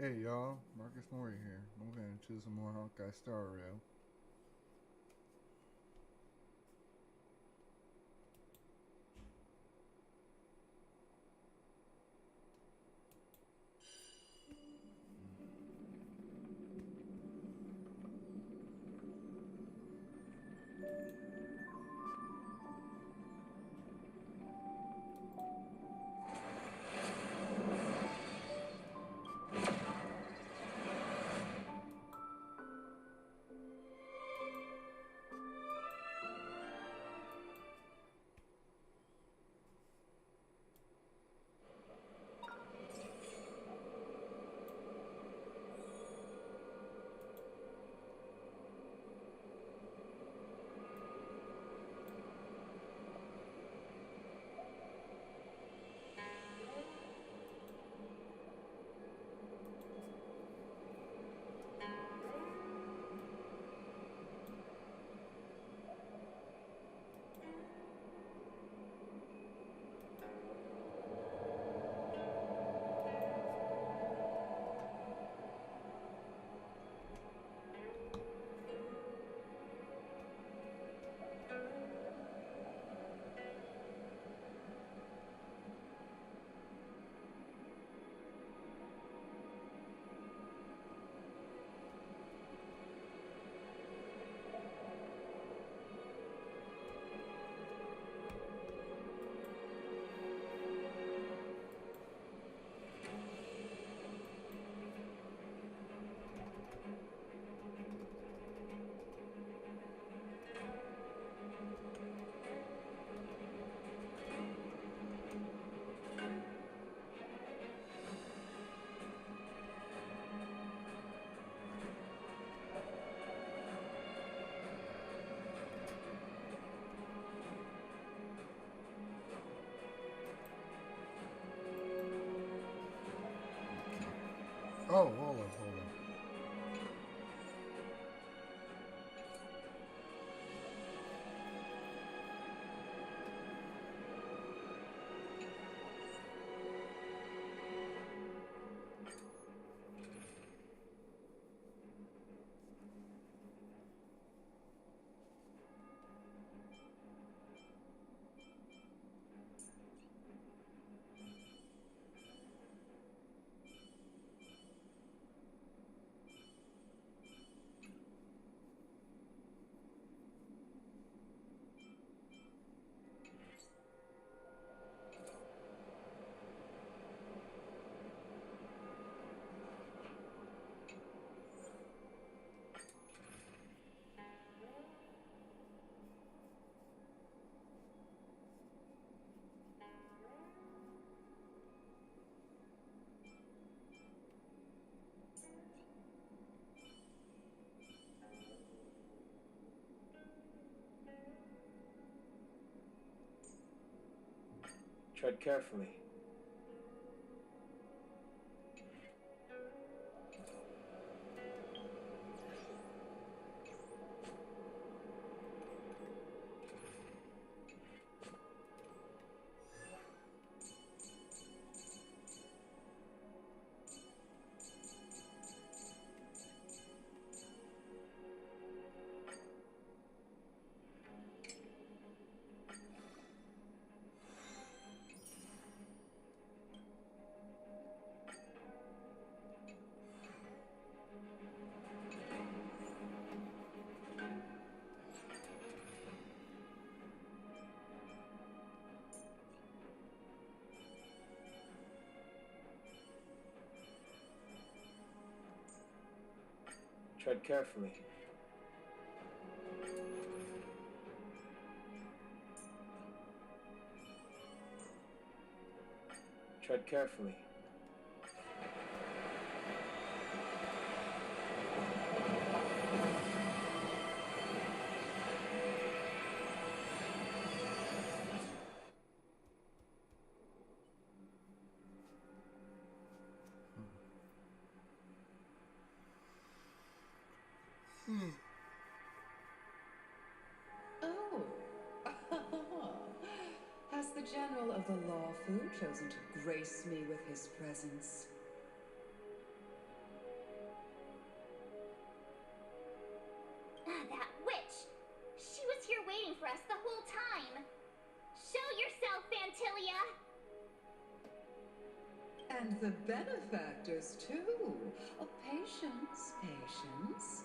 Hey y'all, Marcus Mori here. Moving into some more Honkai Star Rail. Oh, hold up. Tread carefully. Tread carefully. Tread carefully. Oh. Has the General of the Law Fu chosen to grace me with his presence? And the benefactors, too. Oh, patience, patience.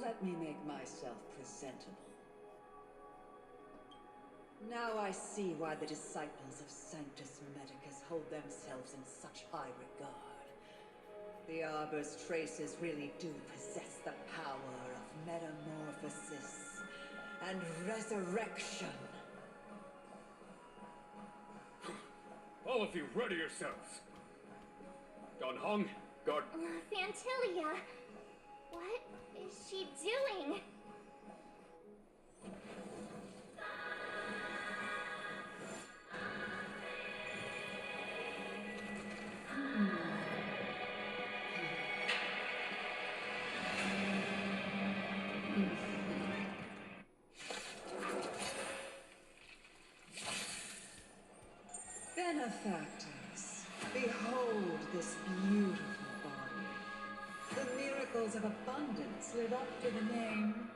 Let me make myself presentable. Now I see why the disciples of Sanctus Medicus hold themselves in such high regard. The Arbor's traces really do possess the power of metamorphosis and resurrection. All of you, ready yourselves. Don Hong, guard. Fantilia, what is she doing? Benefactors, behold this beautiful body. The miracles of abundance live up to the name.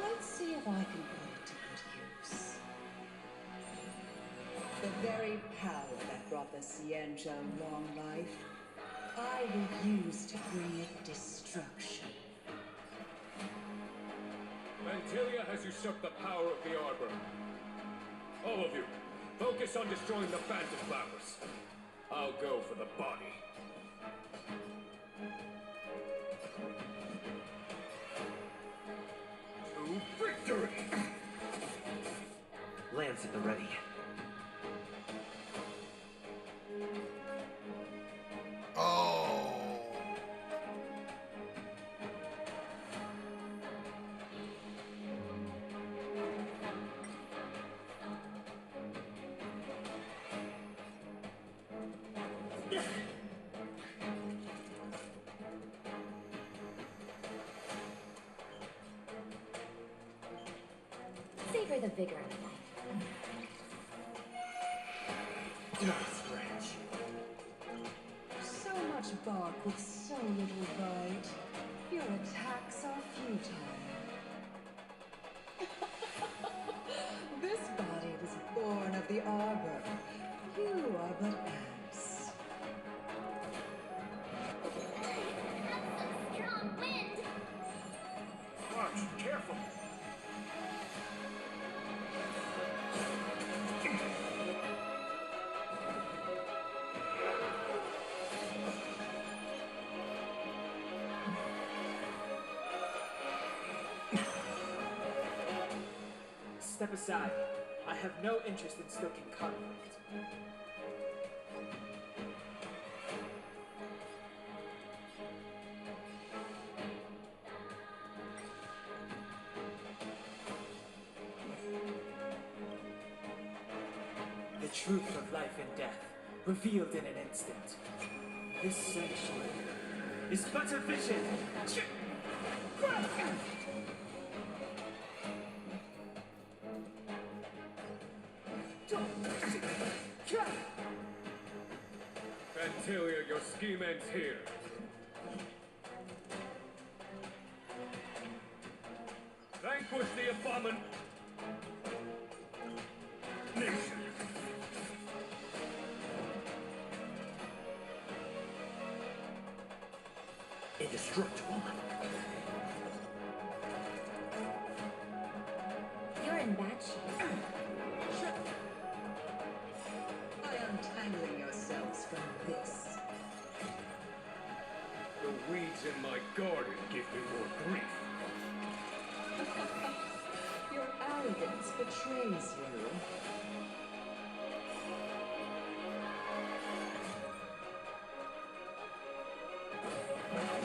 Let's see if I can put it to good use. The very power that brought the Cientia long life, I will use to bring it destruction. Fantilia has usurped the power of the Arbor. All of you, focus on destroying the Phantom Flowers. I'll go for the body. To victory! Lance at the ready. Oh. Savor the vigor of life. Stretch. So much bark with so little bite. Your attacks are futile. This body was born of the Arbor. You are but ants. That's some strong wind. Watch, careful! Step aside. I have no interest in stoking conflict. The truth of life and death, revealed in an instant. This sanctuary is but a vision. Fantilia, your scheme ends here. Vanquish the abomination. Indestructible. You're in bad shape. By untangling yourselves from this. The weeds in my garden give me more grief. Your arrogance betrays you.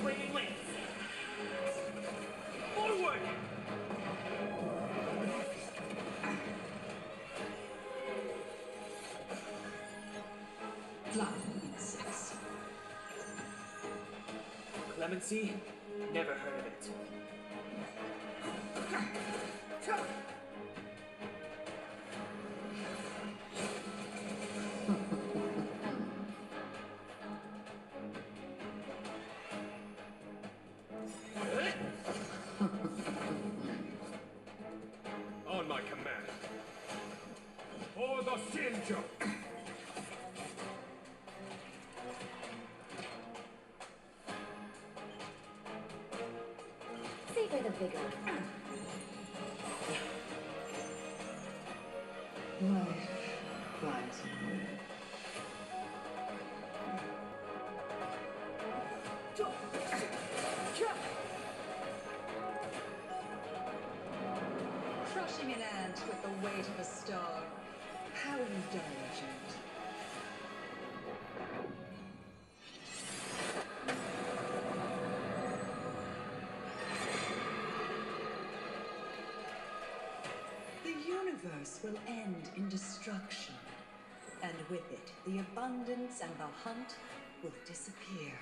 Wait. Forward! Flying insects. Clemency? Never heard of it. On my command. For the Sinjo! vigor. Life flies away. Crushing an ant with the weight of a star. How indulgent. The universe will end in destruction, and with it, the abundance and the hunt will disappear.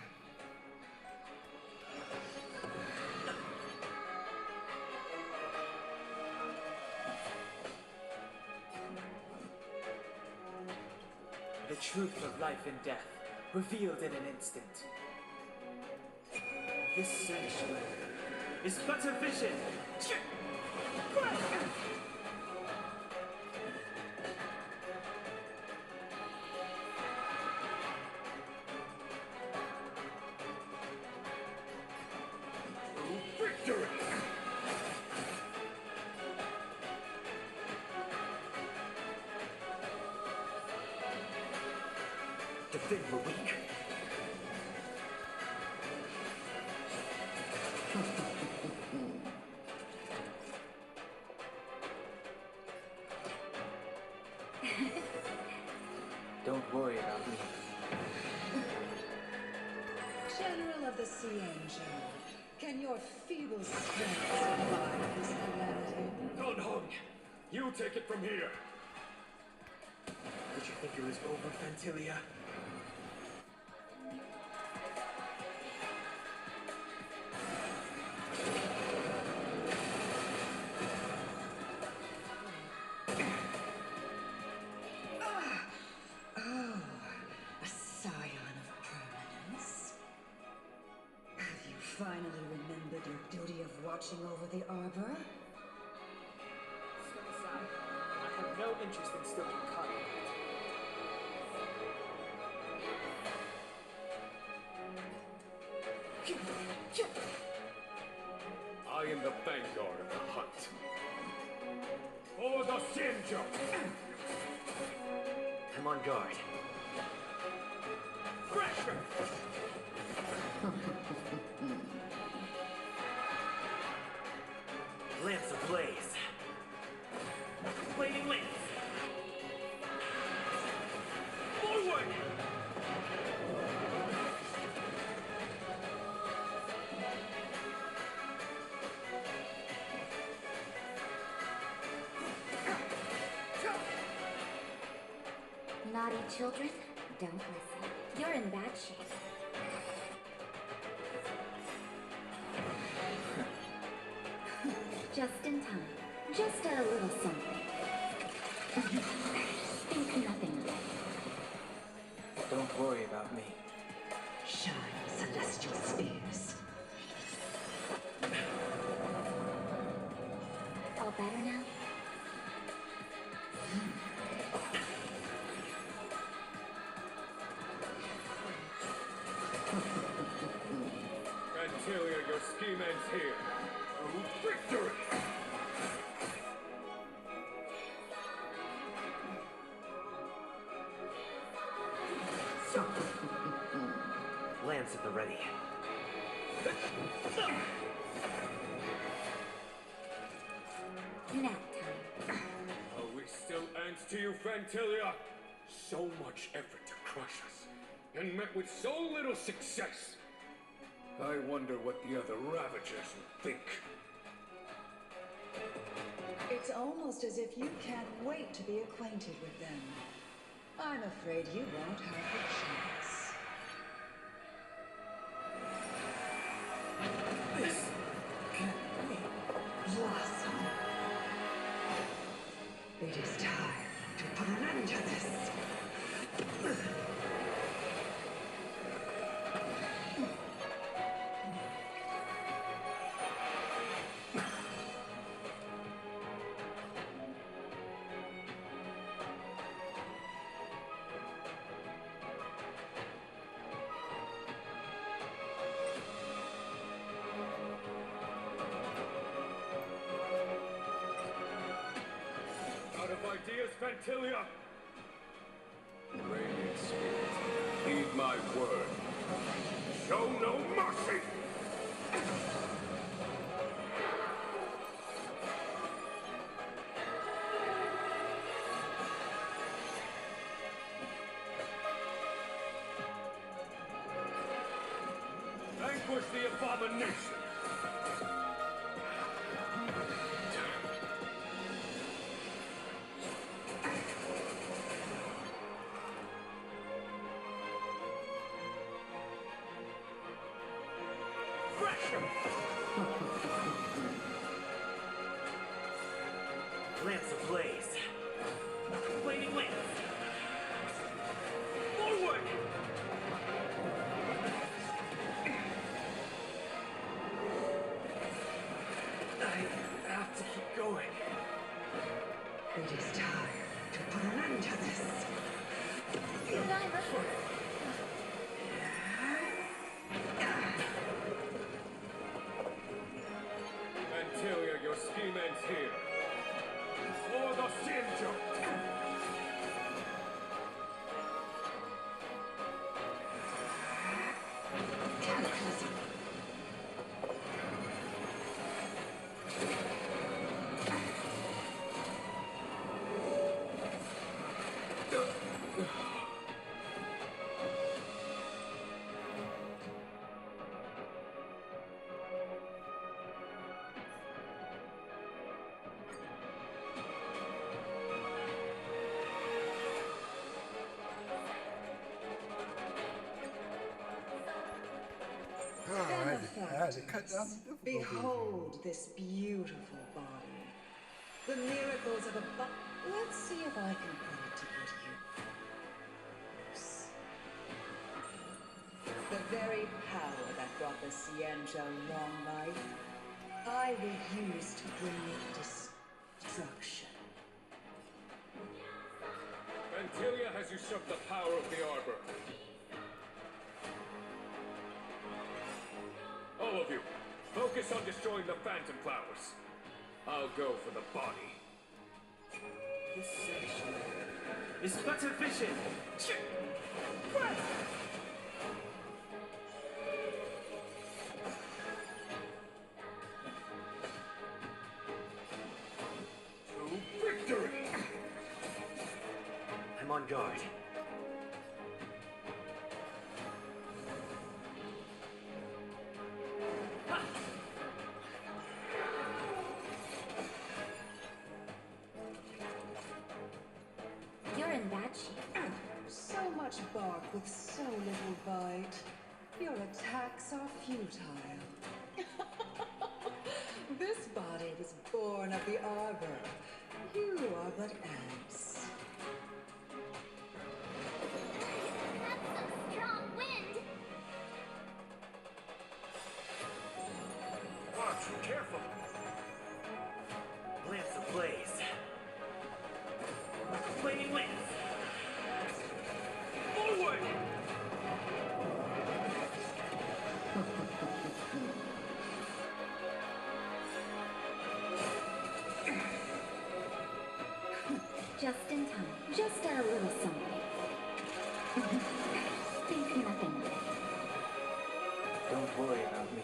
The truth of life and death, revealed in an instant. This sanctuary is but a vision. Victory! Defend the weak. Don't worry about me. General of the Sea Angel, can your feeble strength survive this calamity? Gone home. You take it from here. Did you think it was over, Fantilia? A scion of permanence. Have you finally remembered your duty of watching over the arbor? Step aside. I have no interest in stoking contact. I am the vanguard of the hunt. For the Shinjo! I'm on guard. Pressure! Lance ablaze. Flaming lance. Forward! Naughty children, don't listen. You're in bad shape. Just in time. Just a little something. Think nothing of it. Don't worry about me. Shine, celestial spheres. All better now? Fantilia, your scheme ends here. Victory! Lance at the ready. Nap time. Are we still ants to you, Fantilia? So much effort to crush us, and met with so little success. I wonder what the other Ravagers would think. It's almost as if you can't wait to be acquainted with them. I'm afraid you won't have the chance. This can't be. Blossom. It is time to put an end to this. ideas, Fantilia? Radiant Spirit, heed my word. Show no mercy! Vanquish the abomination! Lance ablaze. Flaming lance. Forward! I have to keep going. It is time to put an end to this. Fantilia, your scheme ends here. For the Shinjo! I had to cut down the difficulty. Behold this beautiful body. The miracles of a Let's see if I can put it to good use. The very power that brought the Sienja long life, I will use to bring it destruction. Fantilia has usurped the power of the Arbor. All of you, focus on destroying the Phantom Flowers. I'll go for the body. This sanctuary is but a vision. To victory! I'm on guard. You're in bad shape. So much bark with so little bite. Your attacks are futile. This body was born of the Arbor. You are but ants. That's some strong wind. Watch, careful. Lance ablaze. Flaming lance. Forward! Just in time. Just a little something. Think nothing of it. Don't worry about me.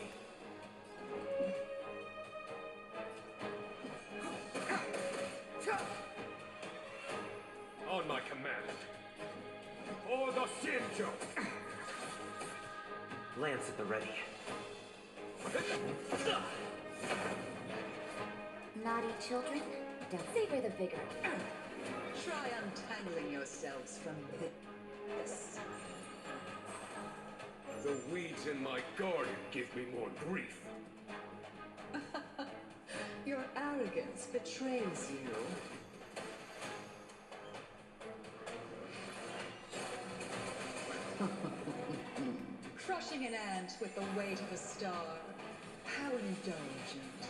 On my command. For the Shinjo! Lance at the ready. Naughty children, don't savor the vigor. Try untangling yourselves from this. The weeds in my garden give me more grief. Your arrogance betrays you. Crushing an ant with the weight of a star. How indulgent.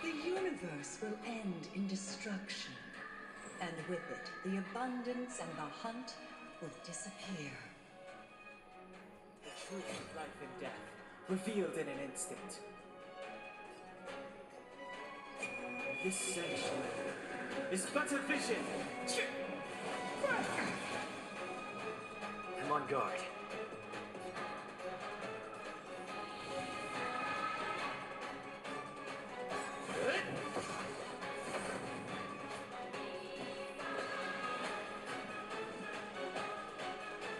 The human universe will end in destruction. And with it, the abundance and the hunt will disappear. The truth of life and death, revealed in an instant. This sanctuary is but a vision. I'm on guard.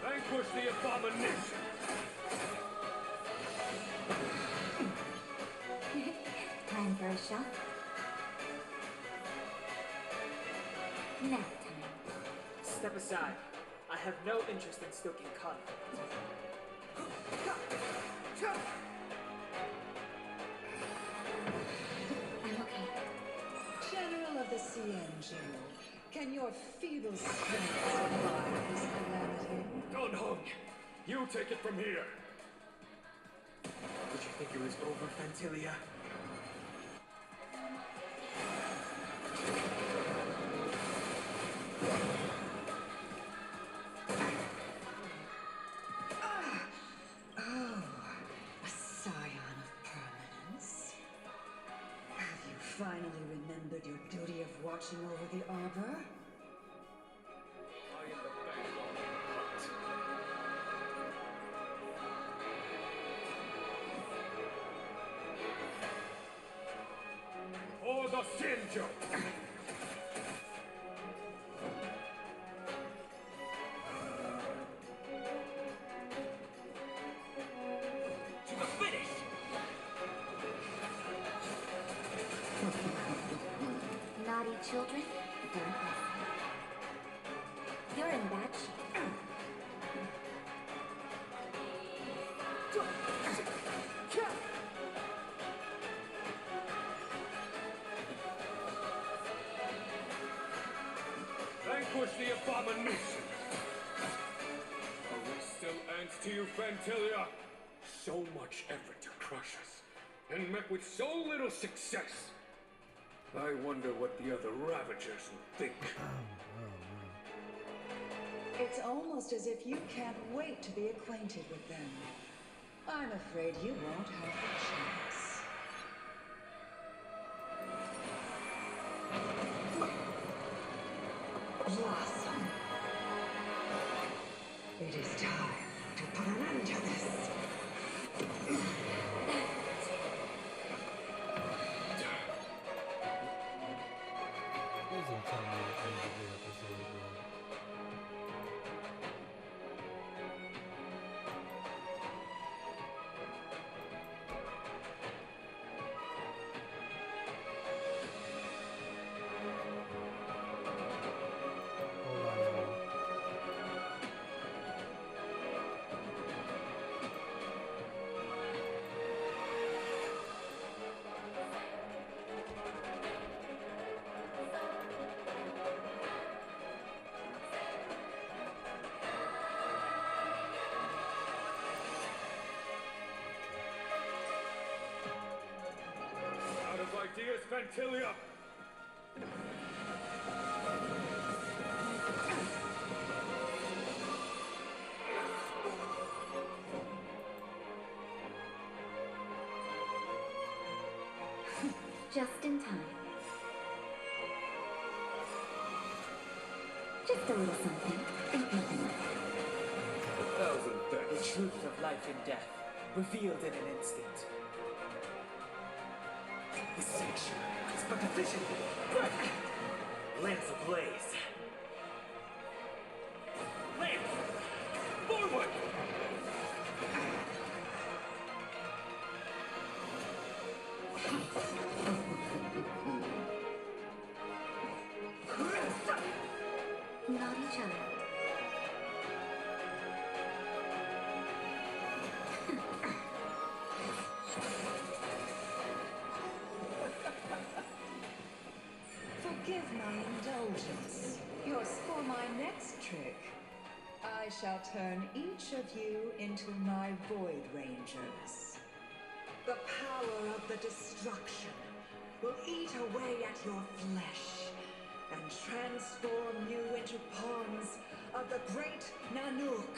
Vanquish the abomination! Time for a shot. Nap time. Step aside. I have no interest in stoking conflict. I'm okay. General of the CNG, can your feeble strength survive this calamity? Don't hung! You take it from here! Did you think it was over, Fantilia? A scion of permanence. Have you finally remembered your duty of watching over the arbor? I am the backbone of the hunt. For the Shinjo! To the finish! Naughty children, don't listen. You're in bad shape. Vanquish the abomination! Our race still ends to you, Fantilia! So much effort to crush us, and met with so little success! I wonder what the other Ravagers will think. It's almost as if you can't wait to be acquainted with them. I'm afraid you won't have the chance. Blossom. It is time to put an end to this. Please don't tell me it's going to be a good episode, bro. Hold on, y'all. Out of ideas, Fantilia! Just in time. Just a little something. Think nothing of it. 1,000 The thanks. truth of life and death, revealed in an instant. The sanctuary is but a vision. Lamps ablaze. Lamps! Forward! Naughty child. Forgive my indulgence. Yours for my next trick. I shall turn each of you into my Void Rangers. The power of the destruction will eat away at your flesh and transform you into pawns of the great Nanook.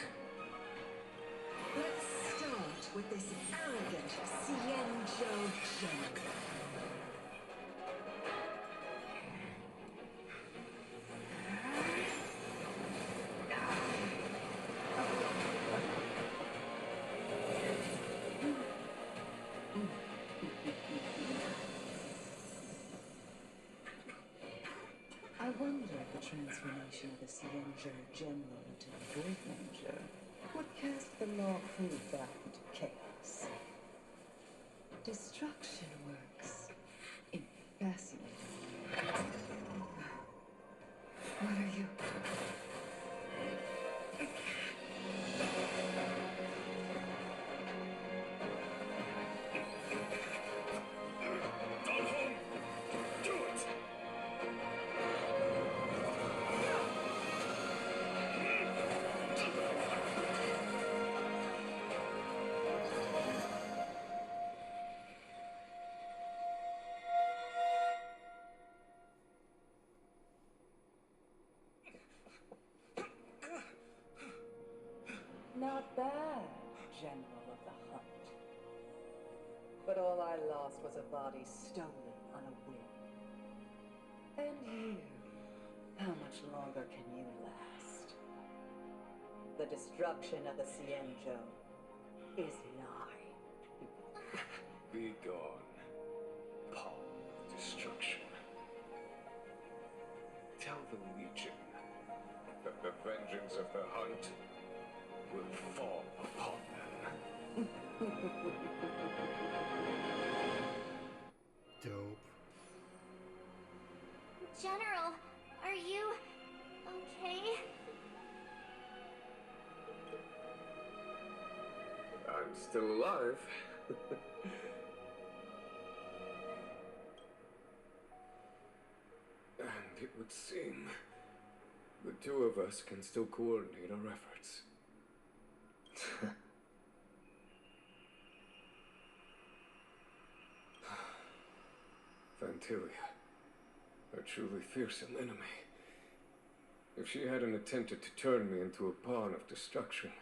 Let's start with this arrogant Cienjo general. I wonder if the transformation of the Cienjo general into a Voidanger would cast the law crew back into chaos. Destruction works in fascinating ways. What are you? Not bad, General of the Hunt. But all I lost was a body stolen on a whim. And you, how much longer can you last? The destruction of the Cienjo is nigh. Be gone, pawn of destruction. Tell the Legion that the vengeance of the Hunt will fall upon them. Dope. General, are you okay? I'm still alive. And it would seem the two of us can still coordinate our efforts. Vantilia, a truly fearsome enemy. If she hadn't attempted to turn me into a pawn of destruction,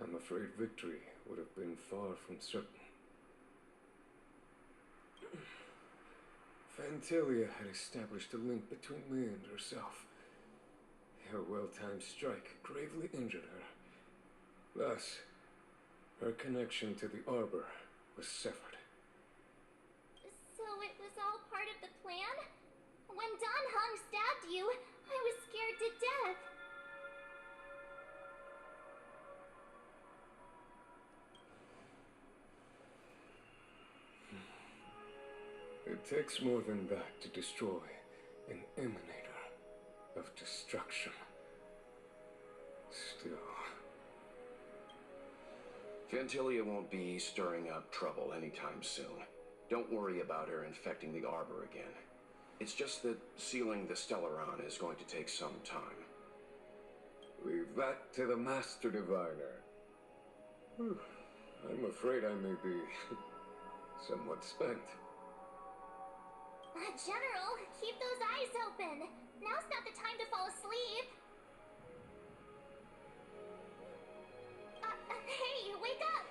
I'm afraid victory would have been far from certain. Vantilia had established a link between me and herself. Her well-timed strike gravely injured her. Thus, her connection to the Arbor was severed. So it was all part of the plan? When Don Hung stabbed you, I was scared to death. It takes more than that to destroy an emanator of destruction. Still... Vantilia won't be stirring up trouble anytime soon. Don't worry about her infecting the Arbor again. It's just that sealing the Stellaron is going to take some time. Leave that to the Master Diviner. I'm afraid I may be somewhat spent. General, keep those eyes open. Now's not the time to fall asleep. Hey, wake up!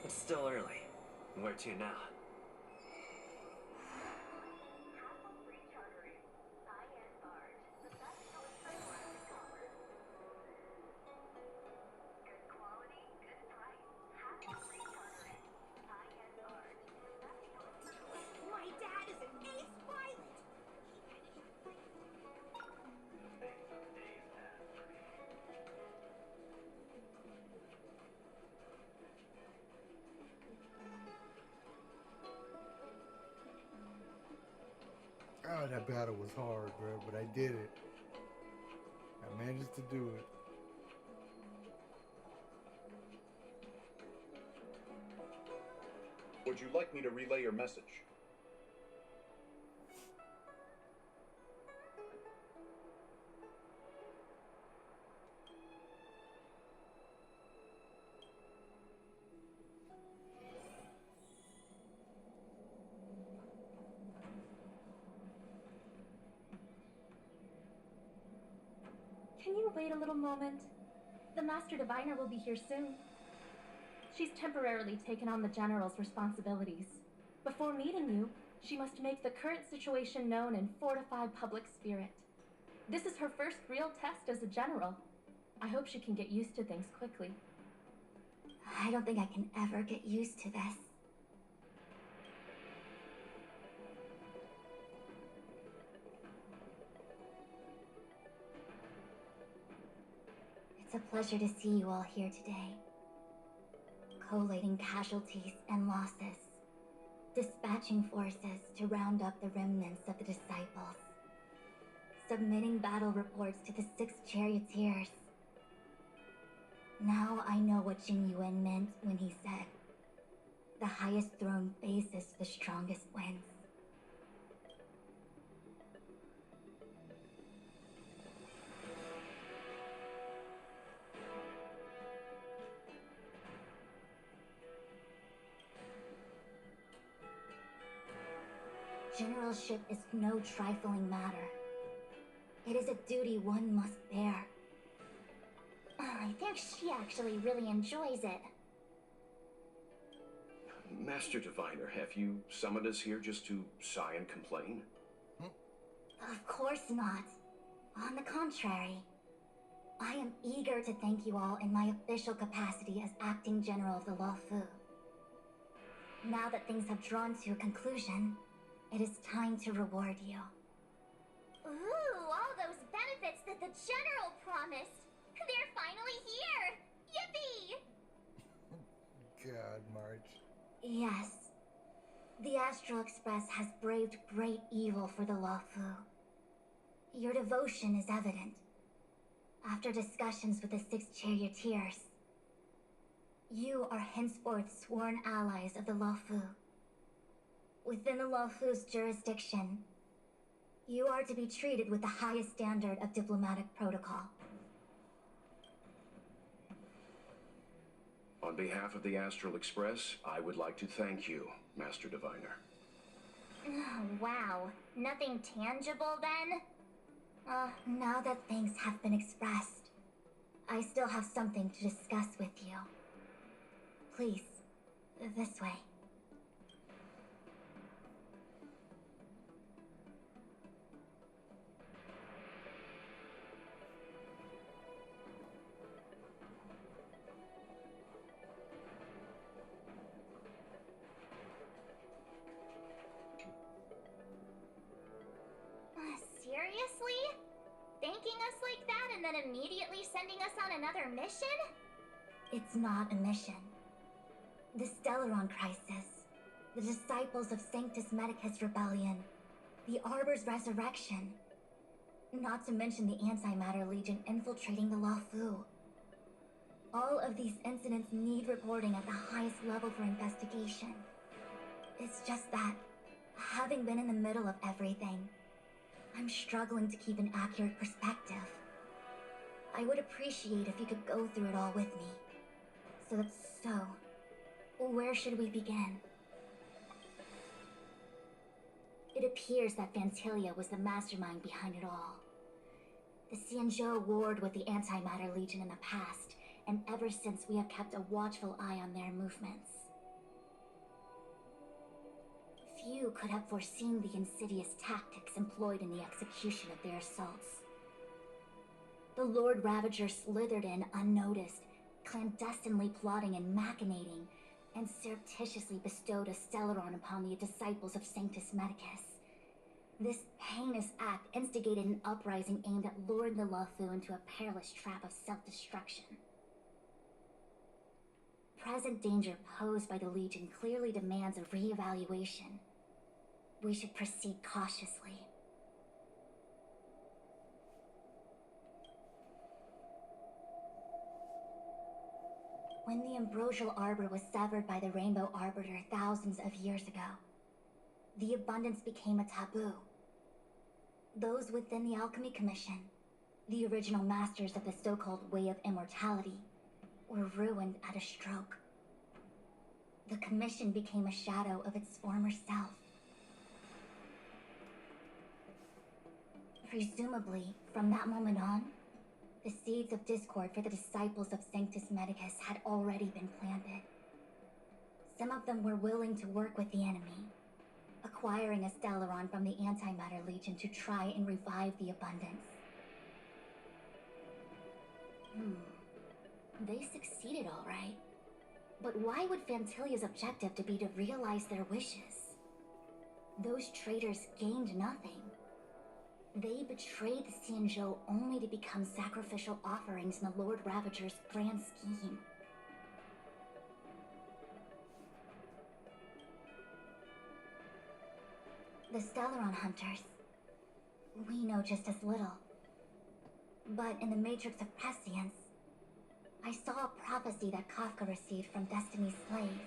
It's still early. Where to now? Oh, that battle was hard, bro, but I did it. I managed to do it. Would you like me to relay your message? Wait a little moment. The Master Diviner will be here soon. She's temporarily taken on the General's responsibilities. Before meeting you, she must make the current situation known and fortify public spirit. This is her first real test as a General. I hope she can get used to things quickly. I don't think I can ever get used to this. It's a pleasure to see you all here today. Collating casualties and losses. Dispatching forces to round up the remnants of the disciples. Submitting battle reports to the 6 charioteers. Now I know what Jin Yuan meant when he said, "The highest throne faces the strongest wins." Generalship is no trifling matter. It is a duty one must bear. I think she actually really enjoys it. Master Diviner, have you summoned us here just to sigh and complain? Of course not. On the contrary, I am eager to thank you all in my official capacity as acting general of the Luofu. Now that things have drawn to a conclusion, it is time to reward you. Ooh, all those benefits that the General promised! They're finally here! Yippee! God, March. Yes. The Astral Express has braved great evil for the Luofu. Your devotion is evident. After discussions with the 6 charioteers, you are henceforth sworn allies of the Luofu. Within the Luofu's jurisdiction, you are to be treated with the highest standard of diplomatic protocol. On behalf of the Astral Express, I would like to thank you, Master Diviner. Oh, wow. Nothing tangible then? Now that things have been expressed, I still have something to discuss with you. Please, this way. Seriously? Thanking us like that and then immediately sending us on another mission? It's not a mission. The Stellaron Crisis, the Disciples of Sanctus Medicus Rebellion, the Arbor's resurrection, not to mention the Antimatter Legion infiltrating the Luofu. All of these incidents need reporting at the highest level for investigation. It's just that, having been in the middle of everything, I'm struggling to keep an accurate perspective. I would appreciate if you could go through it all with me. So, where should we begin? It appears that Vantilia was the mastermind behind it all. The Xianzhou warred with the Antimatter Legion in the past, and ever since we have kept a watchful eye on their movements. Few could have foreseen the insidious tactics employed in the execution of their assaults. The Lord Ravager slithered in unnoticed, clandestinely plotting and machinating, and surreptitiously bestowed a Stellaron upon the disciples of Sanctus Medicus. This heinous act instigated an uprising aimed at luring the Luofu into a perilous trap of self-destruction. Present danger posed by the Legion clearly demands a re-evaluation. We should proceed cautiously. When the ambrosial arbor was severed by the Rainbow Arbiter thousands of years ago, the abundance became a taboo. Those within the Alchemy Commission, the original masters of the so-called Way of Immortality, were ruined at a stroke. The Commission became a shadow of its former self. Presumably, from that moment on, The seeds of discord for the disciples of Sanctus Medicus had already been planted. Some of them were willing to work with the enemy, acquiring a Stellaron from the Antimatter Legion to try and revive the Abundance. They succeeded all right. But why would Fantilia's objective to be to realize their wishes? Those traitors gained nothing. They betrayed the Xianzhou only to become sacrificial offerings in the Lord Ravager's grand scheme. The Stellaron Hunters. We know just as little. But in the Matrix of Prescience, I saw a prophecy that Kafka received from Destiny's slave.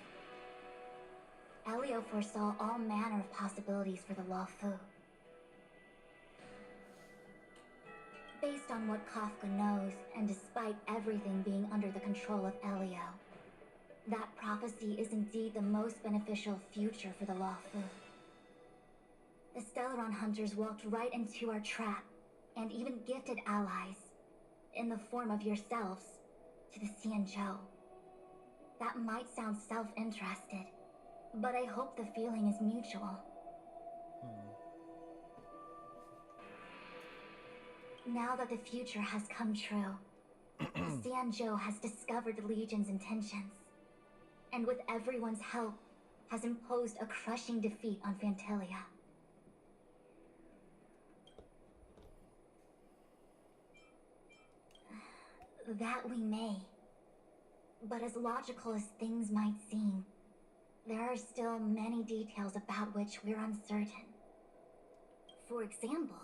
Elio foresaw all manner of possibilities for the Law Fu. Based on what Kafka knows, and despite everything being under the control of Elio, that prophecy is indeed the most beneficial future for the Law Fu. The Stellaron Hunters walked right into our trap, and even gifted allies, in the form of yourselves, to the Xianzhou. That might sound self-interested, but I hope the feeling is mutual. Now that the future has come true, the Xianzhou has discovered the Legion's intentions, and with everyone's help, has imposed a crushing defeat on Fantilia. That we may. But as logical as things might seem, there are still many details about which we're uncertain. For example,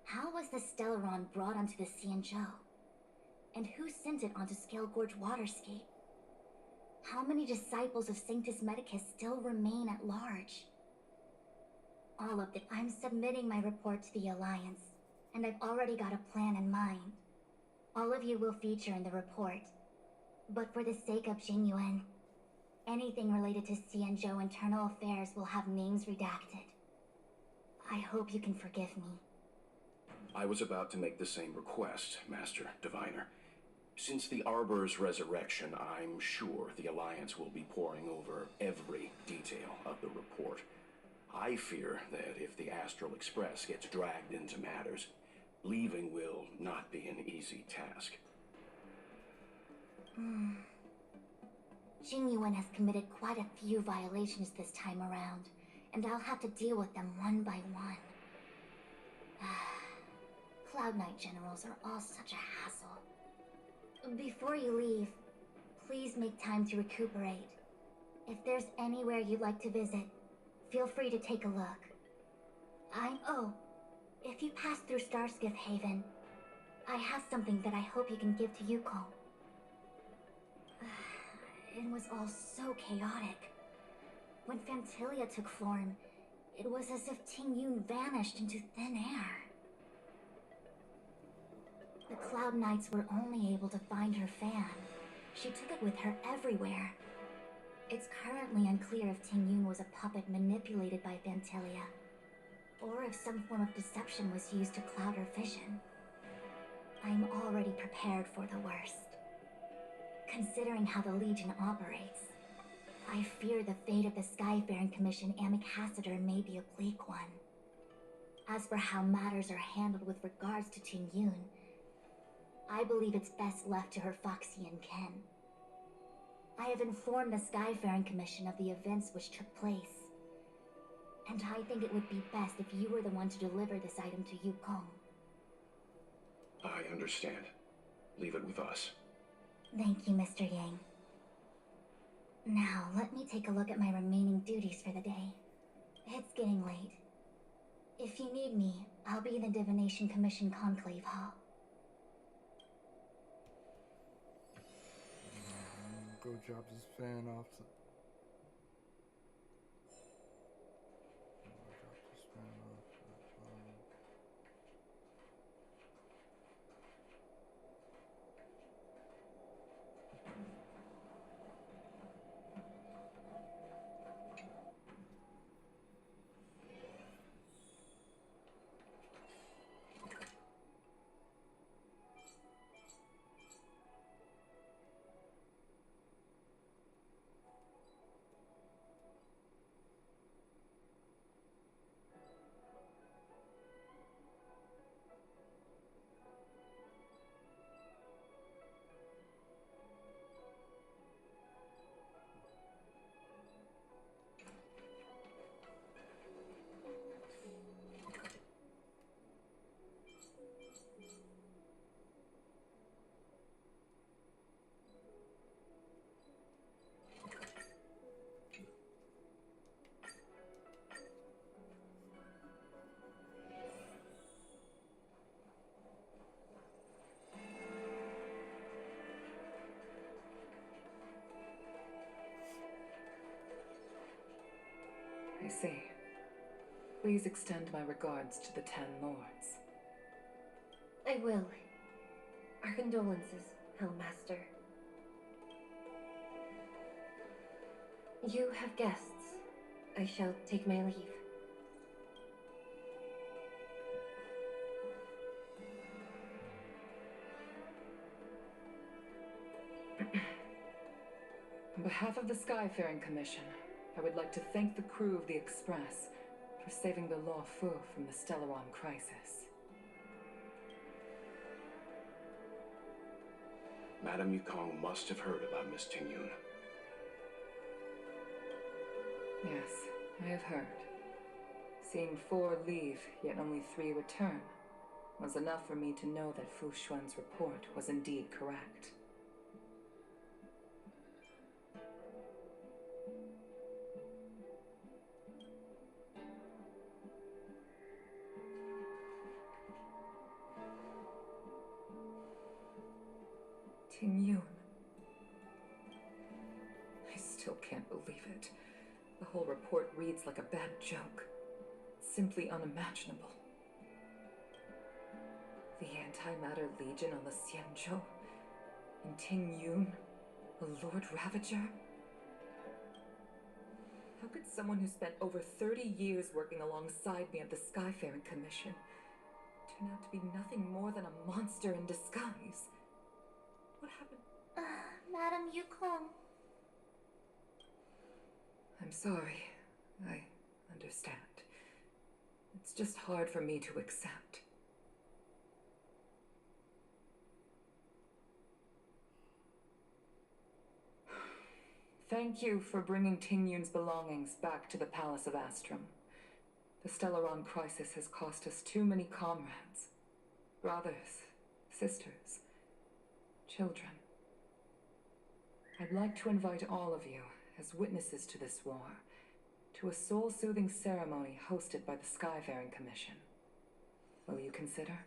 how was the Stellaron brought onto the Xianzhou? And who sent it onto Scale Gorge Waterscape? How many disciples of Sanctus Medicus still remain at large? All of it. I'm submitting my report to the Alliance, and I've already got a plan in mind. All of you will feature in the report. But for the sake of Jingyuan, anything related to Xianzhou internal affairs will have names redacted. I hope you can forgive me. I was about to make the same request, Master Diviner. Since the Arbor's resurrection, I'm sure the Alliance will be poring over every detail of the report. I fear that if the Astral Express gets dragged into matters, leaving will not be an easy task. Jingyuan has committed quite a few violations this time around, and I'll have to deal with them one by one. Cloud Knight generals are all such a hassle. Before you leave, please make time to recuperate. If there's anywhere you'd like to visit, feel free to take a look. Oh, if you pass through Starskiff Haven, I have something that I hope you can give to Yukong. It was all so chaotic. When Fantilia took form, it was as if Tingyun vanished into thin air. The Cloud Knights were only able to find her fan. She took it with her everywhere. It's currently unclear if Tingyun was a puppet manipulated by Fantilia, or if some form of deception was used to cloud her vision. I'm already prepared for the worst. Considering how the Legion operates, I fear the fate of the Skyfaring Commission ambassador may be a bleak one. As for how matters are handled with regards to Tingyun, I believe it's best left to her Foxian ken. I have informed the Skyfaring Commission of the events which took place, and I think it would be best if you were the one to deliver this item to Yukong. I understand. Leave it with us. Thank you, Mr. Yang. Now, let me take a look at my remaining duties for the day. It's getting late. If you need me, I'll be in the Divination Commission Conclave Hall. Go drop this fan off. Drop this fan off. I see. Please extend my regards to the 10 lords. I will. Our condolences, Hellmaster. You have guests. I shall take my leave. On behalf of the Skyfaring Commission, I would like to thank the crew of the Express for saving the Law Fu from the Stellaron crisis. Madame Yukong must have heard about Miss Tingyun. Yes, I have heard. Seeing 4 leave, yet only 3 return, was enough for me to know that Fu Xuan's report was indeed correct. Tingyun. I still can't believe it. The whole report reads like a bad joke. Simply unimaginable. The Antimatter Legion on the Xianzhou, and Tingyun, a Lord Ravager? How could someone who spent over 30 years working alongside me at the Skyfaring Commission turn out to be nothing more than a monster in disguise? What happened? Madame Yukong. I'm sorry. I understand. It's just hard for me to accept. Thank you for bringing Tingyun's belongings back to the Palace of Astrum. The Stellaron crisis has cost us too many comrades. Brothers, sisters, children. I'd like to invite all of you, as witnesses to this war, to a soul-soothing ceremony hosted by the Skyfaring Commission. Will you consider?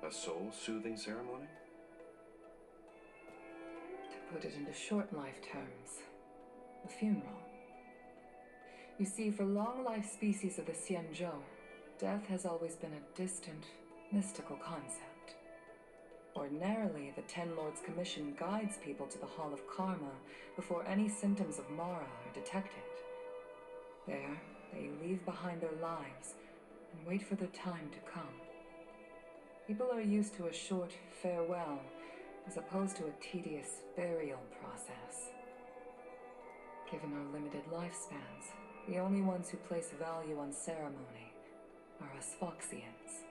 A soul-soothing ceremony? To put it into short life terms, a funeral. You see, for long-life species of the Xianzhou, death has always been a distant, mystical concept. Ordinarily, the 10 Lords Commission guides people to the Hall of Karma before any symptoms of Mara are detected. There, they leave behind their lives and wait for their time to come. People are used to a short farewell as opposed to a tedious burial process. Given our limited lifespans, the only ones who place value on ceremony are us Foxians.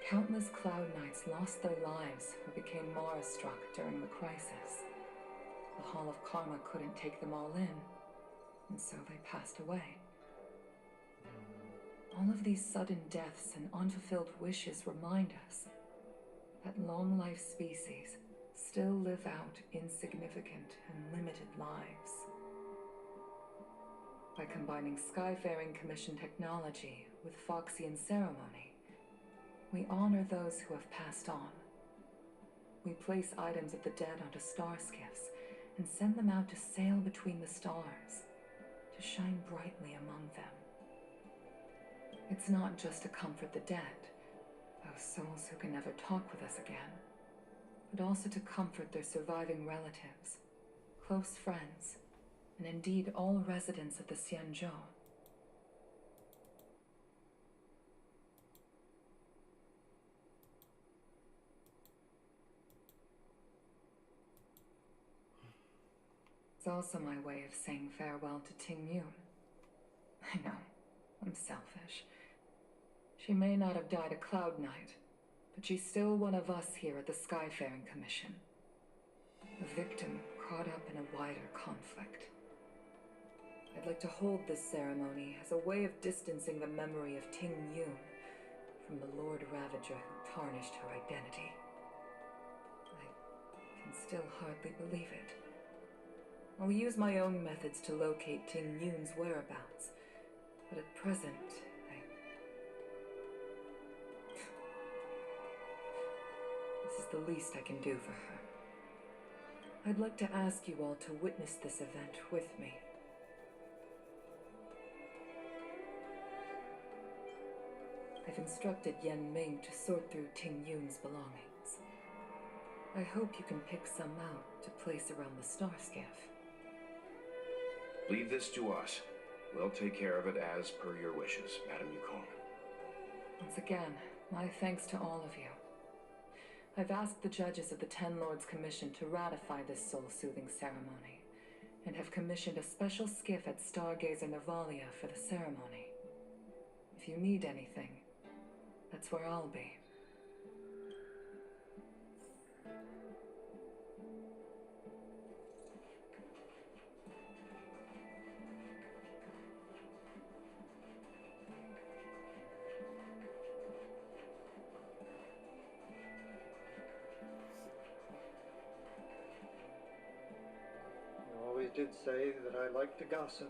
Countless Cloud Knights lost their lives or became Mara-struck during the crisis. The Hall of Karma couldn't take them all in, and so they passed away. All of these sudden deaths and unfulfilled wishes remind us that long-life species still live out insignificant and limited lives. By combining Skyfaring Commission technology with Foxian ceremony, we honor those who have passed on. We place items of the dead onto star skiffs and send them out to sail between the stars, to shine brightly among them. It's not just to comfort the dead, those souls who can never talk with us again, but also to comfort their surviving relatives, close friends, and indeed all residents of the Xianzhou. It's also my way of saying farewell to Tingyun. I know, I'm selfish. She may not have died a Cloud Knight, but she's still one of us here at the Skyfaring Commission. A victim caught up in a wider conflict. I'd like to hold this ceremony as a way of distancing the memory of Tingyun from the Lord Ravager who tarnished her identity. I can still hardly believe it. I'll use my own methods to locate Tingyun's whereabouts, but at present, this is the least I can do for her. I'd like to ask you all to witness this event with me. I've instructed Yen Ming to sort through Ting Yun's belongings. I hope you can pick some out to place around the star skiff. Leave this to us. We'll take care of it as per your wishes, Madam Yukong. Once again, my thanks to all of you. I've asked the judges of the Ten Lords Commission to ratify this soul-soothing ceremony, and have commissioned a special skiff at Stargazer Navalia for the ceremony. If you need anything, that's where I'll be. Did say that I like to gossip,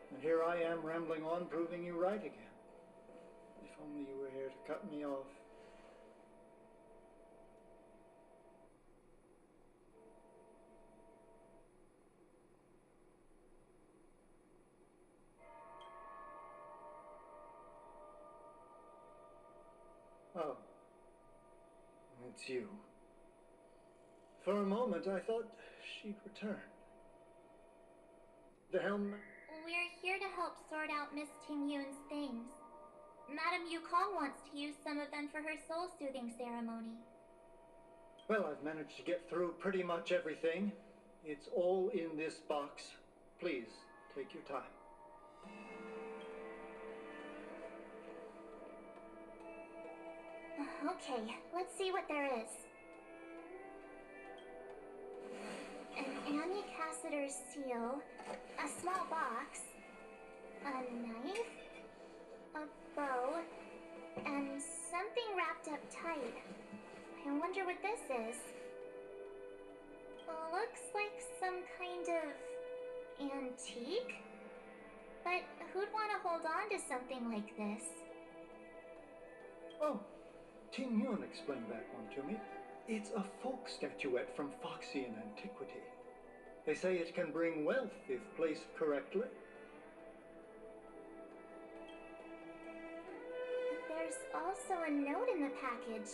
and here I am rambling on, proving you right again. If only you were here to cut me off. Oh, it's you. For a moment I thought she'd returned. The helm... We're here to help sort out Miss Ting Yun's things. Madame Yukong wants to use some of them for her soul-soothing ceremony. Well, I've managed to get through pretty much everything. It's all in this box. Please, take your time. Okay, let's see what there is. An Annie Cassiter's seal, a small box, a knife, a bow, and something wrapped up tight. I wonder what this is. Looks like some kind of antique? But who'd want to hold on to something like this? Oh, Ting Yun explained that one to me. It's a folk statuette from Foxian antiquity. They say it can bring wealth if placed correctly. There's also a note in the package.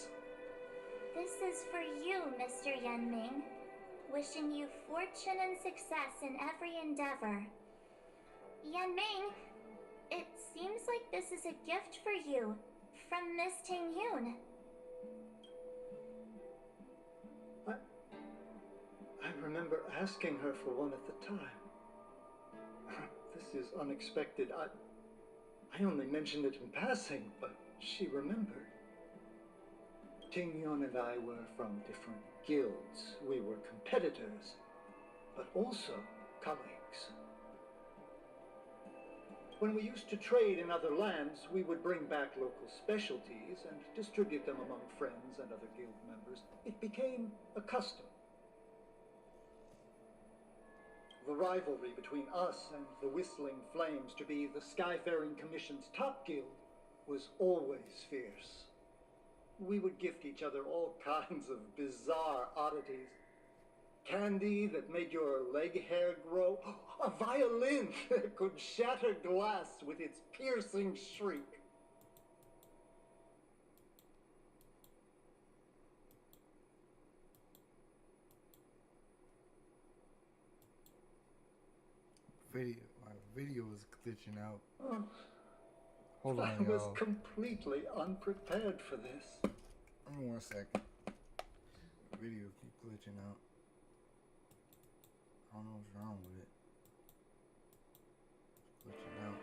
This is for you, Mr. Yen Ming. Wishing you fortune and success in every endeavor. Yen Ming, it seems like this is a gift for you from Miss Ting Yun. I remember asking her for one at the time. This is unexpected. I only mentioned it in passing, but she remembered. Ting Yun and I were from different guilds. We were competitors, but also colleagues. When we used to trade in other lands, we would bring back local specialties and distribute them among friends and other guild members. It became a custom. The rivalry between us and the Whistling Flames, to be the Skyfaring Commission's top guild, was always fierce. We would gift each other all kinds of bizarre oddities. Candy that made your leg hair grow. A violin that could shatter glass with its piercing shriek. My video is glitching out. Oh, Hold on, I was y'all. completely unprepared for this. Give me 1 second. The video keep glitching out. I don't know what's wrong with it. It's glitching out.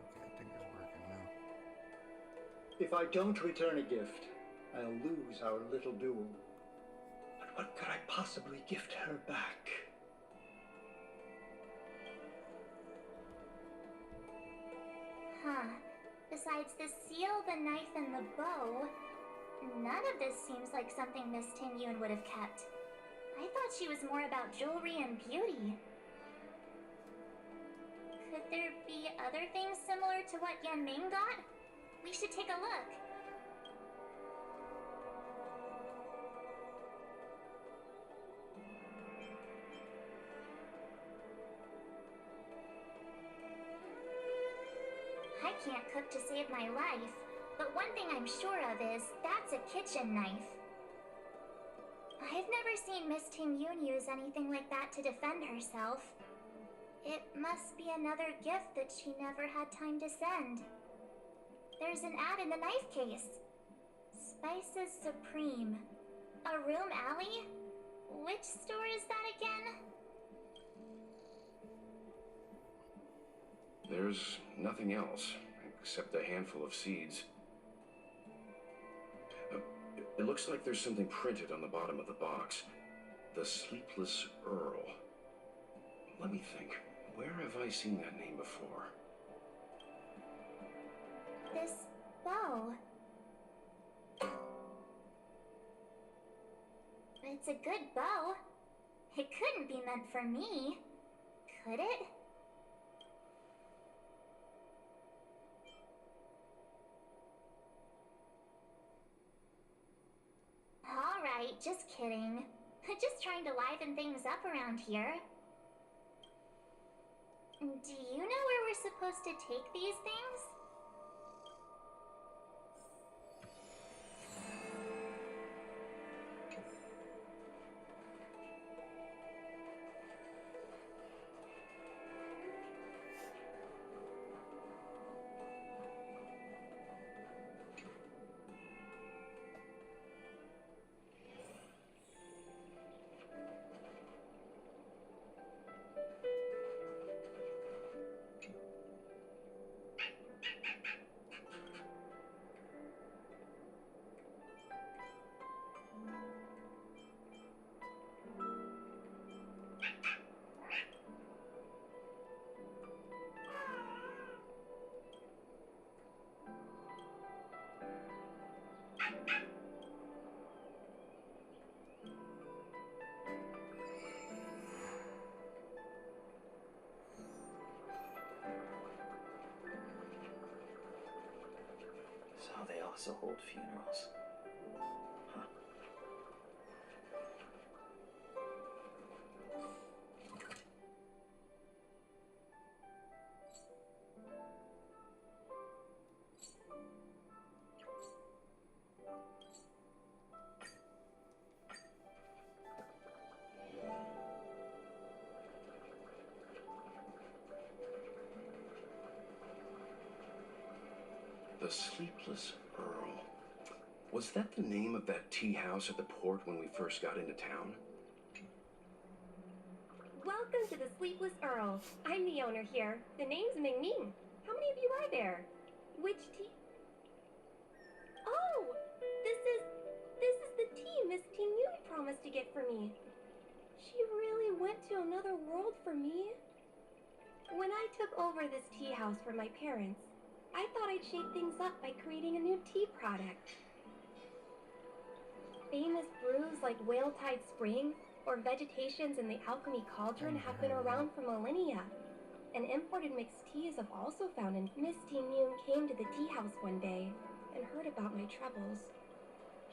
Okay, I think it's working now. If I don't return a gift, I'll lose our little duel. But what could I possibly gift her back? Huh. Besides the seal, the knife, and the bow, none of this seems like something Miss Ting Yun would have kept. I thought she was more about jewelry and beauty. Could there be other things similar to what Yen Ming got? We should take a look. I can't cook to save my life, but one thing I'm sure of is that's a kitchen knife. I've never seen Miss Ting Yun use anything like that to defend herself. It must be another gift that she never had time to send. There's an ad in the knife case. Spices Supreme. A room alley? Which store is that again? There's nothing else, except a handful of seeds. It looks like there's something printed on the bottom of the box. The Sleepless Earl. Let me think. Where have I seen that name before? This bow. It's a good bow. It couldn't be meant for me, could it? Alright, just kidding. Just trying to liven things up around here. Do you know where we're supposed to take these things? So they also hold funerals. Huh. The Sleepless Earl. Was that the name of that tea house at the port when we first got into town? Welcome to the Sleepless Earl. I'm the owner here. The name's Ming Ming. How many of you are there? Which tea? Oh! This is the tea Miss Ting Yun promised to get for me. She really went to another world for me. When I took over this tea house from my parents, I thought I'd shake things up by creating a new tea product. Famous brews like Whale Tide Spring or vegetations in the Alchemy Cauldron have been around for millennia. And imported mixed teas have also found in. Miss Ting Yun came to the tea house one day and heard about my troubles.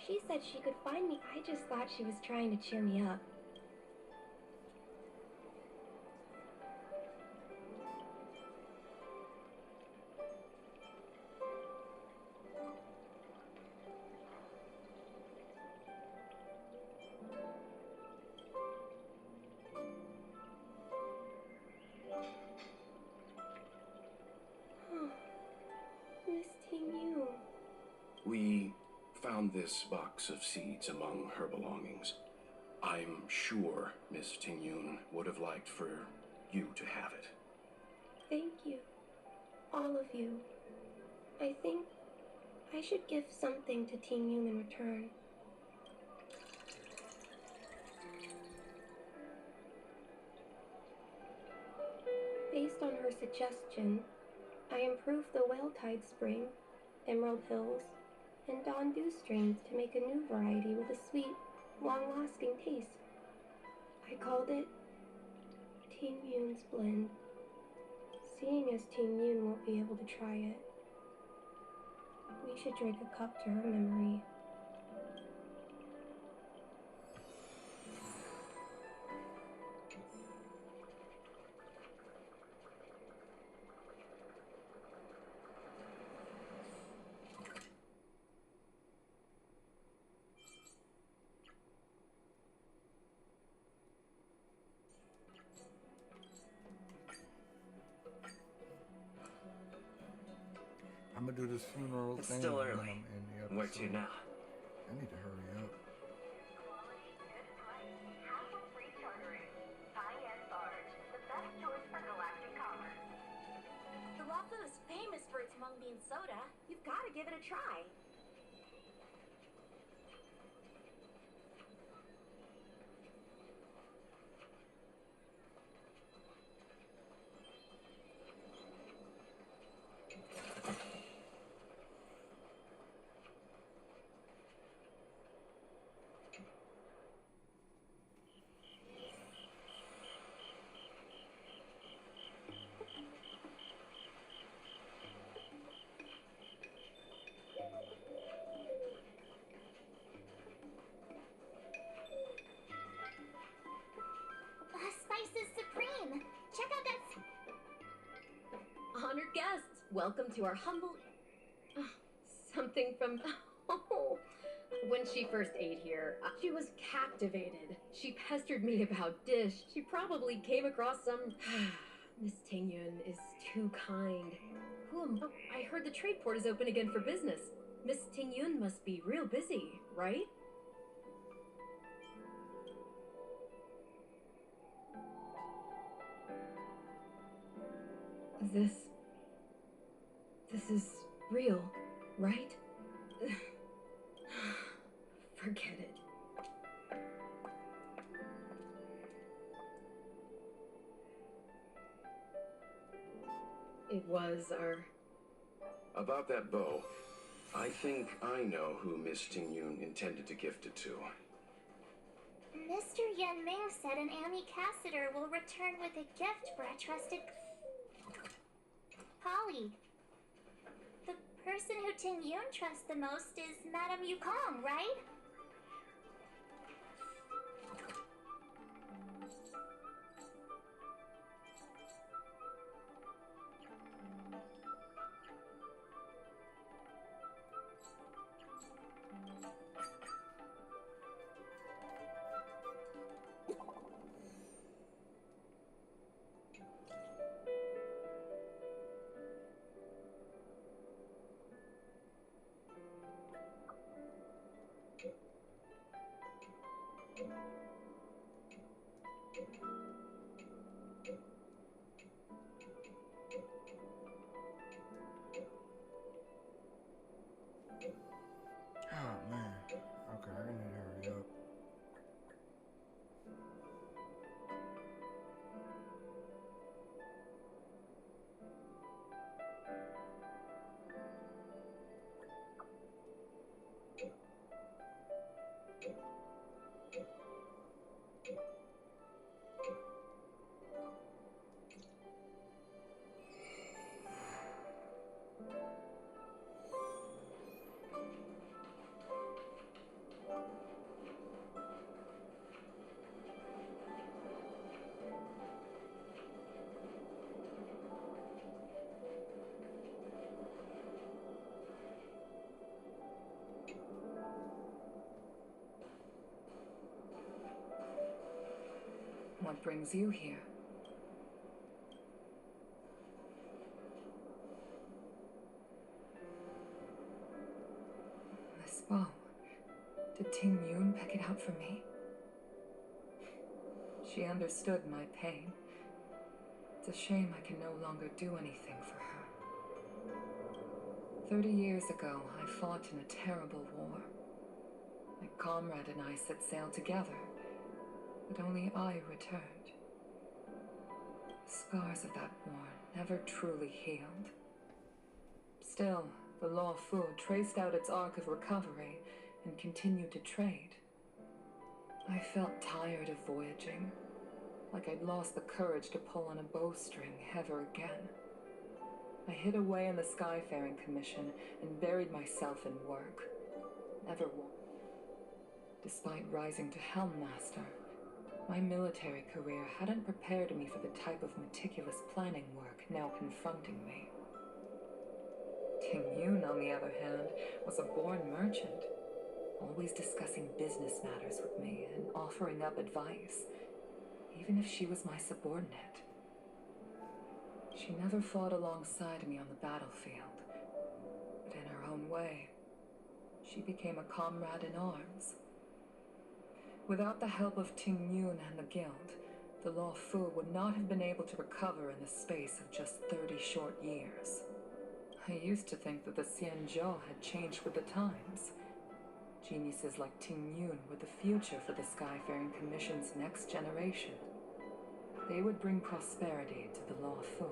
She said she could find me. I just thought she was trying to cheer me up. Miss Ting Yun. We found this box of seeds among her belongings. I'm sure Miss Ting Yun would have liked for you to have it. Thank you. All of you. I think I should give something to Ting Yun in return. Based on her suggestion, I improved the Whale Tide Spring, Emerald Hills, and Dawn Dew strains to make a new variety with a sweet, long-lasting taste. I called it Ting Yun's Blend. Seeing as Ting Yun won't be able to try it, we should drink a cup to her memory. I'm gonna do this funeral It's thing. still and then early. I'm in the Where to episode. now? I need to hurry up. The waffle is famous for its mung bean soda. You've got to give it a try. Spice is supreme. Check out that. Honored guests, welcome to our humble. Something from. Oh. When she first ate here, she was captivated. She pestered me about dish. She probably came across some. Miss Tingyun is too kind. Oh, I heard the trade port is open again for business. Miss Tingyun must be real busy, right? This is real, right? Forget it. It was our... About that bow, I think I know who Miss Tingyun intended to gift it to. Mr. Yan Ming said an Ami Cassider will return with a gift for a trusted colleague. The person who Ting Yun trusts the most is Madame Yukong, right? Oh man. Okay, I need to hurry up. What brings you here? This bow. Did Ting Yun pick it out for me? She understood my pain. It's a shame I can no longer do anything for her. 30 years ago, I fought in a terrible war. My comrade and I set sail together, but only I returned. The scars of that war never truly healed. Still, the Law Fu traced out its arc of recovery and continued to trade. I felt tired of voyaging, like I'd lost the courage to pull on a bowstring ever again. I hid away in the Skyfaring Commission and buried myself in work. Never won. Despite rising to Helm Master, my military career hadn't prepared me for the type of meticulous planning work now confronting me. Ting Yun, on the other hand, was a born merchant, always discussing business matters with me and offering up advice, even if she was my subordinate. She never fought alongside me on the battlefield, own way. She became a comrade in arms. Without the help of Ting Yun and the Guild, the Law Fu would not have been able to recover in the space of just 30 short years. I used to think that the Xianzhou had changed with the times. Geniuses like Ting Yun were the future for the Skyfaring Commission's next generation. They would bring prosperity to the Law Fu.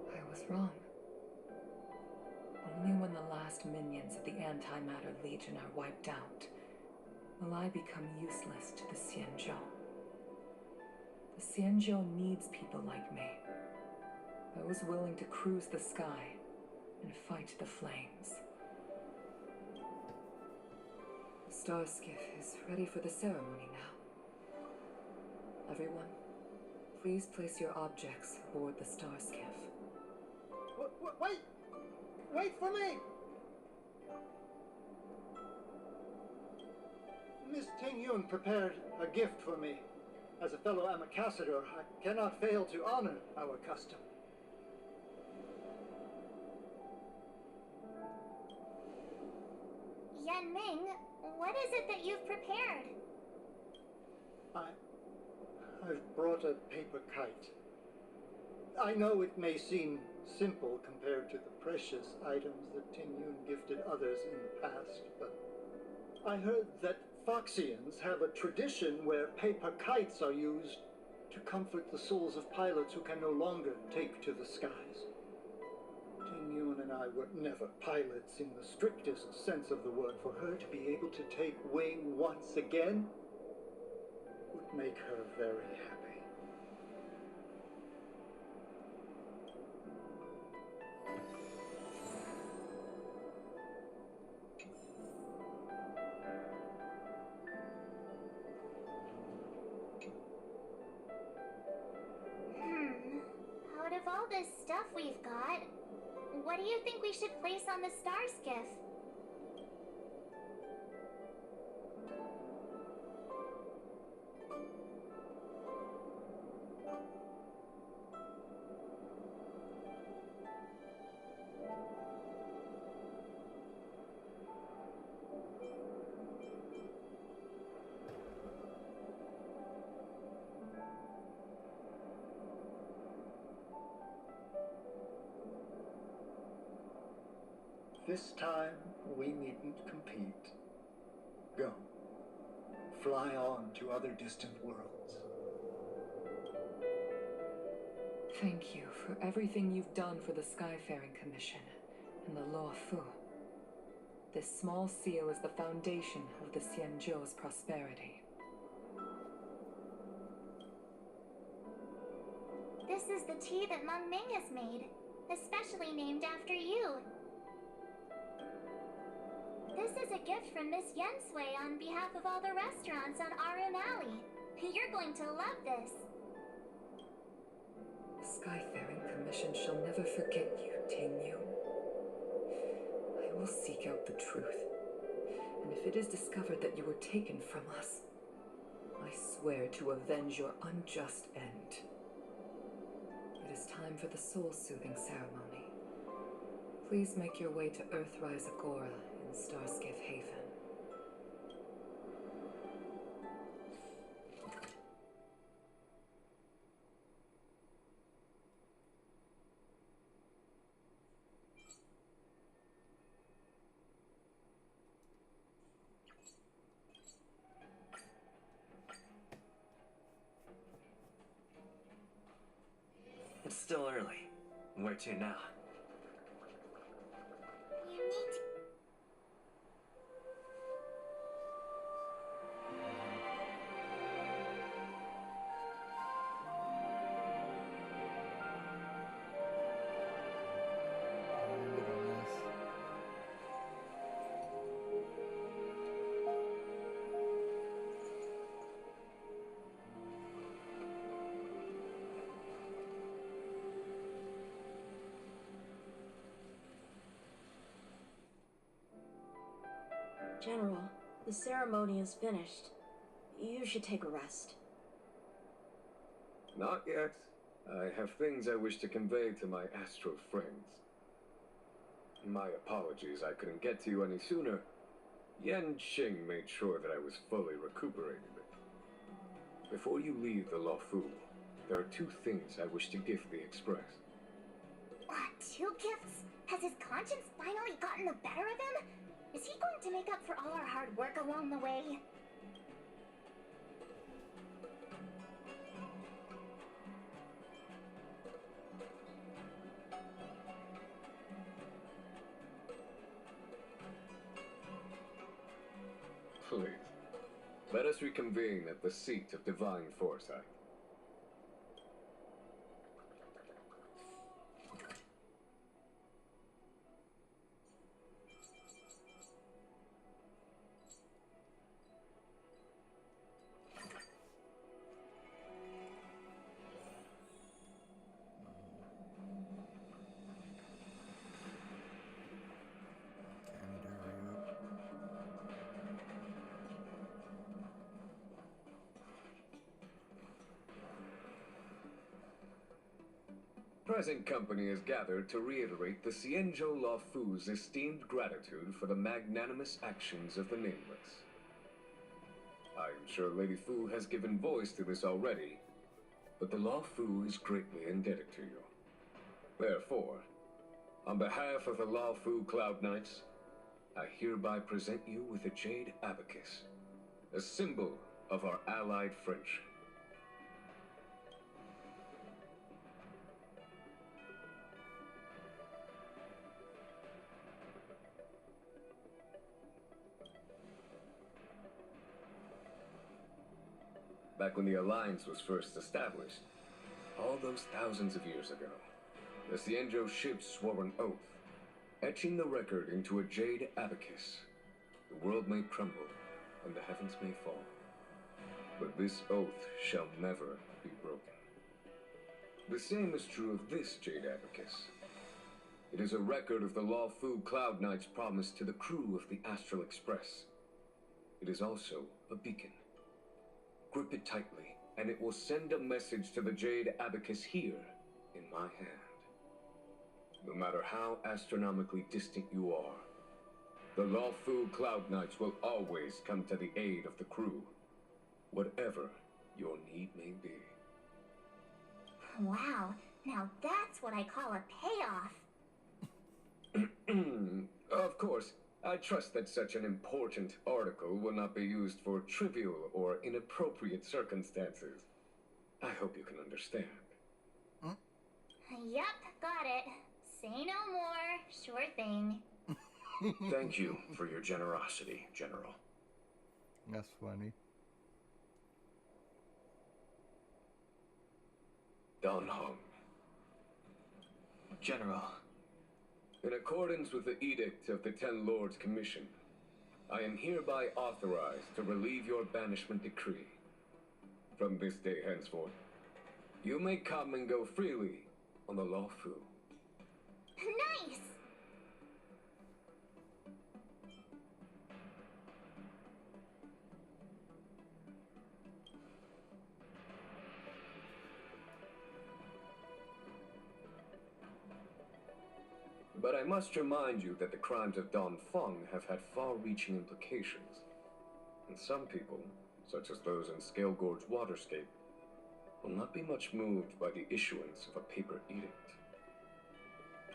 I was wrong. Only when the last minions of the Antimatter Legion are wiped out will I become useless to the Xianzhou. The Xianzhou needs people like me, those willing to cruise the sky and fight the flames. The star skiff is ready for the ceremony now. Everyone, please place your objects aboard the star skiff. Wait! Wait for me! Miss Ting Yun prepared a gift for me. As a fellow ambassador, I cannot fail to honor our custom. Yan Ming, what is it that you've prepared? I've brought a paper kite. I know it may seem simple compared to the precious items that Ting Yun gifted others in the past, but I heard that Foxians have a tradition where paper kites are used to comfort the souls of pilots who can no longer take to the skies. Ting Yun and I were never pilots in the strictest sense of the word. For her to be able to take wing once again would make her very happy. Out of all this stuff we've got, what do you think we should place on the star skiff? This time, we needn't compete. Go. Fly on to other distant worlds. Thank you for everything you've done for the Skyfaring Commission and the Law Fu. This small seal is the foundation of the Xianzhou's prosperity. This is the tea that Meng Ming has made, especially named after you. This is a gift from Miss Yen Sui on behalf of all the restaurants on Arum Alley. You're going to love this. The Skyfaring Commission shall never forget you, Ting Yun. I will seek out the truth, and if it is discovered that you were taken from us, I swear to avenge your unjust end. It is time for the soul-soothing ceremony. Please make your way to Earthrise Agora in Starskiff Haven. It's still early. Where to now? You need to... General, the ceremony is finished. You should take a rest. Not yet. I have things I wish to convey to my astral friends. My apologies I couldn't get to you any sooner. Yan Qing made sure that I was fully recuperated. Before you leave the Luofu, there are two things I wish to gift the Express. Two gifts? Has his conscience finally gotten the better of him? Is he going to make up for all our hard work along the way? Please, let us reconvene at the seat of divine foresight. Present company is gathered to reiterate the Xianzhou Luofu's esteemed gratitude for the magnanimous actions of the Nameless. I am sure Lady Fu has given voice to this already, but the Luofu is greatly indebted to you. Therefore, on behalf of the Luofu Cloud Knights, I hereby present you with a jade abacus, a symbol of our allied friendship. Back when the Alliance was first established, all those thousands of years ago, the Xianzhou ships swore an oath, etching the record into a jade abacus. The world may crumble, and the heavens may fall, but this oath shall never be broken. The same is true of this jade abacus. It is a record of the Luofu Cloud Knight's promise to the crew of the Astral Express. It is also a beacon. Grip it tightly, and it will send a message to the jade abacus here, in my hand. No matter how astronomically distant you are, the Luofu Cloud Knights will always come to the aid of the crew, whatever your need may be. Wow, now that's what I call a payoff. Of course, I trust that such an important article will not be used for trivial or inappropriate circumstances. I hope you can understand. Yep, got it. Say no more. Sure thing. Thank you for your generosity, General. That's funny. Don Hong. General. In accordance with the Edict of the Ten Lords Commission, I am hereby authorized to relieve your banishment decree. From this day henceforth, you may come and go freely on the Luofu. Nice! But I must remind you that the crimes of Don Feng have had far-reaching implications. And some people, such as those in Scale Gorge Waterscape, will not be much moved by the issuance of a paper edict.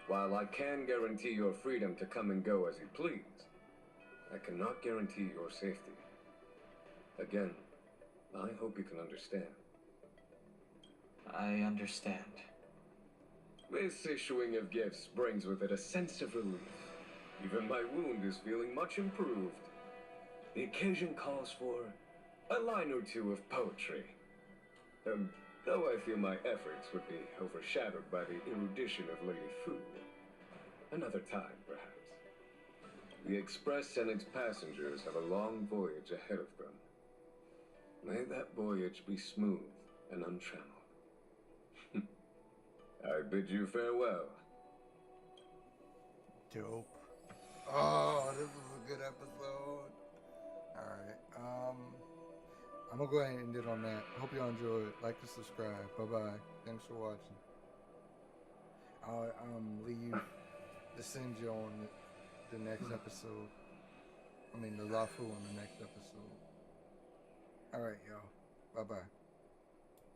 While I can guarantee your freedom to come and go as you please, I cannot guarantee your safety. Again, I hope you can understand. I understand. This issuing of gifts brings with it a sense of relief. Even my wound is feeling much improved. The occasion calls for a line or two of poetry. Though I feel my efforts would be overshadowed by the erudition of Lady Fu. Another time, perhaps. The Express and its passengers have a long voyage ahead of them. May that voyage be smooth and untrammeled. I bid you farewell. Dope. Oh, this was a good episode. Alright, I'm gonna go ahead and end it on that. Hope y'all enjoyed. Like and subscribe. Bye bye. Thanks for watching. I'll leave the Senju on the next episode. I mean the Lafu on the next episode. Alright, y'all. Bye bye.